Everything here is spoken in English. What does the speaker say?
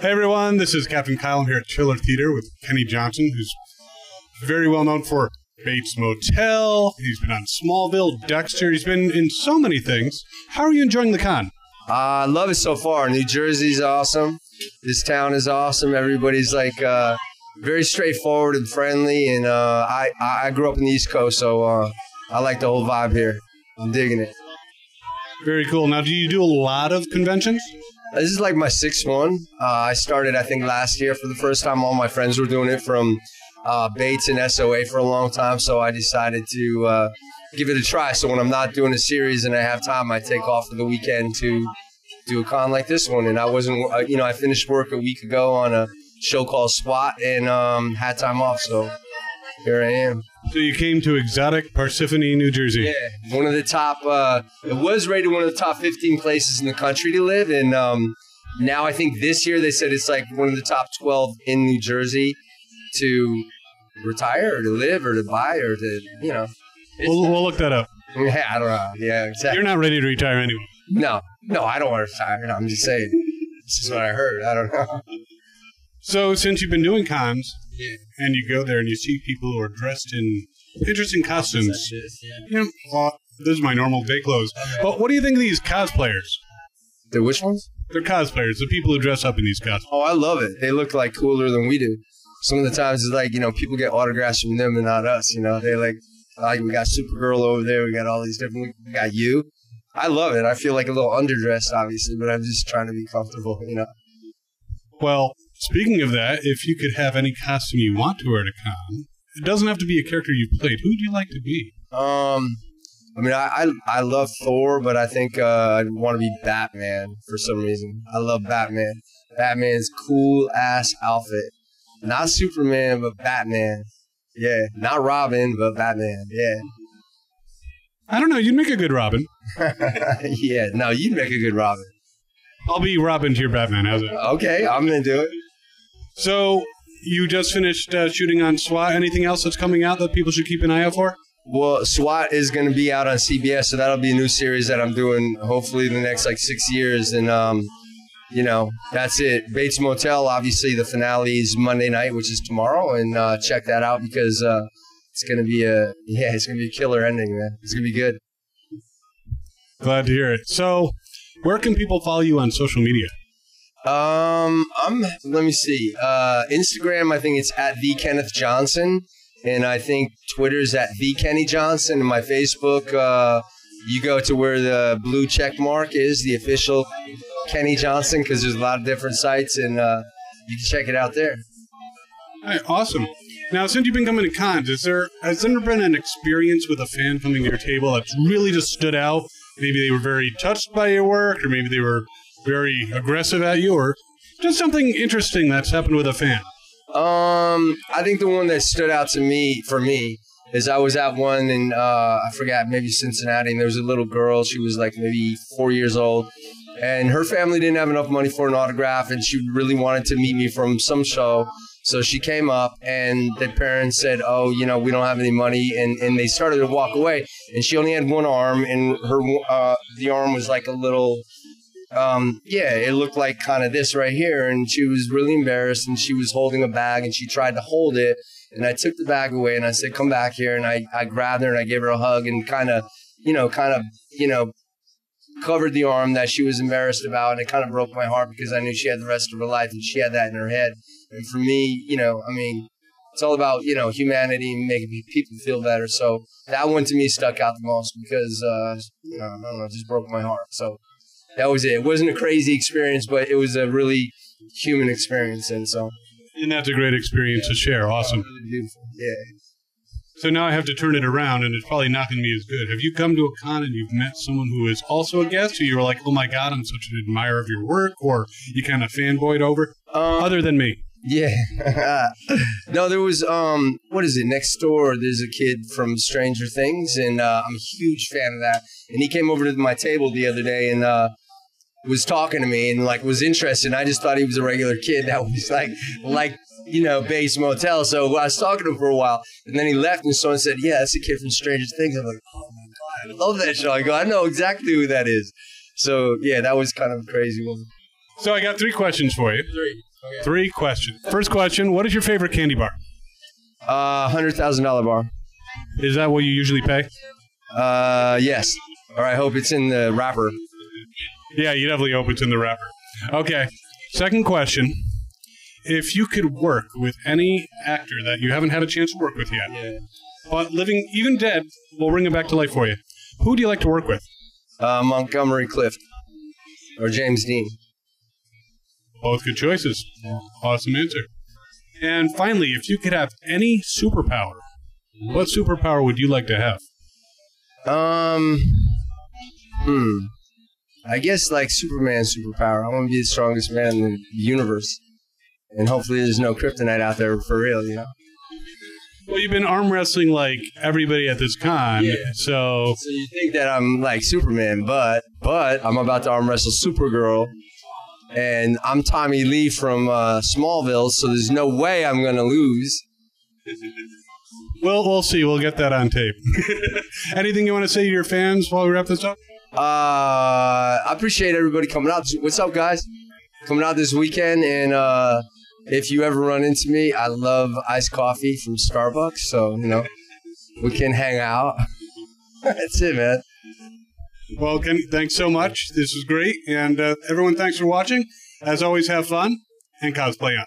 Hey everyone, this is Captain Kyle. I'm here at Chiller Theater with Kenny Johnson, who's very well known for Bates Motel. He's been on Smallville, Dexter. He's been in so many things. How are you enjoying the con? I love it so far. New Jersey's awesome. This town is awesome. Everybody's like very straightforward and friendly. And I grew up in the East Coast, so I like the whole vibe here. I'm digging it. Very cool. Now, do you do a lot of conventions? This is like my sixth one. I started, I think, last year for the first time. All my friends were doing it from Bates and S.W.A.T for a long time, so I decided to give it a try. So when I'm not doing a series and I have time, I take off for the weekend to do a con like this one. And I wasn't, I finished work a week ago on a show called SWAT and had time off, so here I am. So you came to exotic Parsippany, New Jersey. Yeah, one of the top, it was rated one of the top 15 places in the country to live. And now I think this year they said it's like one of the top 12 in New Jersey to retire or to live or to buy or to, We'll look that up. Yeah, I don't know. Yeah, exactly. You're not ready to retire anyway. No, I don't want to retire. I'm just saying. This is what I heard. I don't know. So since you've been doing cons, and you go there and you see people who are dressed in interesting costumes, well, this is my normal day clothes. But what do you think of these cosplayers? The which ones? They're cosplayers, the people who dress up in these costumes. Oh, I love it. They look like cooler than we do. Some of the times it's like, people get autographs from them and not us, They're like we got Supergirl over there, we got all these different, we got you. I love it. I feel like a little underdressed, obviously, but I'm just trying to be comfortable, Well, speaking of that, if you could have any costume you want to wear to con, it doesn't have to be a character you've played. Who do you like to be? I love Thor, but I think I want to be Batman for some reason. I love Batman. Batman's cool-ass outfit. Not Superman, but Batman. Yeah, not Robin, but Batman. Yeah. I don't know. You'd make a good Robin. Yeah, no, you'd make a good Robin. I'll be Robin to your Batman. How's it? Okay, I'm going to do it. So, you just finished shooting on SWAT. Anything else that's coming out that people should keep an eye out for? Well, SWAT is going to be out on CBS, so that'll be a new series that I'm doing hopefully in the next 6 years. And, that's it. Bates Motel, obviously the finale is Monday night, which is tomorrow. And check that out because it's going to be a killer ending, man. It's going to be good. Glad to hear it. So, where can people follow you on social media? Let me see. Instagram, I think it's at the Kenneth Johnson, and I think Twitter's at the Kenny Johnson, and my Facebook, you go to where the blue check mark is, the official Kenny Johnson, because there's a lot of different sites, and you can check it out there. All right, awesome. Now, since you've been coming to cons, has there been an experience with a fan coming to your table that's really just stood out? Maybe they were very touched by your work, or maybe they were very aggressive at you, or just something interesting that's happened with a fan. I think the one that stood out for me, is I was at one in, I forgot, maybe Cincinnati, and there was a little girl. She was like maybe 4 years old, and her family didn't have enough money for an autograph, and she really wanted to meet me from some show. So she came up, and the parents said, oh, we don't have any money, and they started to walk away, and she only had one arm, and the arm was like a little, it looked like kind of this right here, and she was really embarrassed, and she was holding a bag, and she tried to hold it, and I took the bag away, and I said, come back here, and I grabbed her, and I gave her a hug, and kind of covered the arm that she was embarrassed about, and it kind of broke my heart because I knew she had the rest of her life, and she had that in her head. And for me, it's all about, humanity and making people feel better. So that one to me stuck out the most because, I don't know, it just broke my heart. So that was it. It wasn't a crazy experience, but it was a really human experience. And that's a great experience to share. Awesome. Really beautiful. Yeah. So now I have to turn it around, and it's probably not going to be as good. Have you come to a con and you've met someone who is also a guest, who you were like, oh my God, I'm such an admirer of your work, or you kind of fanboyed over, other than me? Yeah. No, there was, what is it, next door, there's a kid from Stranger Things, and I'm a huge fan of that. And he came over to my table the other day and was talking to me and, was interested. And I just thought he was a regular kid that was, like Bates Motel. So I was talking to him for a while, and then he left, and someone said, yeah, that's a kid from Stranger Things. I'm like, oh, my God, I love that show. I go, I know exactly who that is. So, yeah, that was kind of a crazy one. So I got 3 questions for you. 3. 3 questions. First question, what is your favorite candy bar? $100,000 bar. Is that what you usually pay? Yes. Or I hope it's in the wrapper. Yeah, you definitely hope it's in the wrapper. Okay. Second question. If you could work with any actor that you haven't had a chance to work with yet, but living, even dead, we'll bring him back to life for you. Who do you like to work with? Montgomery Clift or James Dean. Both good choices. Awesome answer. And finally, if you could have any superpower, what superpower would you like to have? I guess like Superman's superpower. I want to be the strongest man in the universe. And hopefully there's no kryptonite out there for real, you know? Well, you've been arm wrestling like everybody at this con, so you think that I'm like Superman, but I'm about to arm wrestle Supergirl, and I'm Tommy Lee from Smallville, so there's no way I'm going to lose. Well, we'll see. We'll get that on tape. Anything you want to say to your fans while we wrap this up? I appreciate everybody coming out. What's up, guys? Coming out this weekend, and if you ever run into me, I love iced coffee from Starbucks, so, you know, we can hang out. That's it, man. Well, Kenny, thanks so much. This was great, and everyone, thanks for watching. As always, have fun and cosplay on.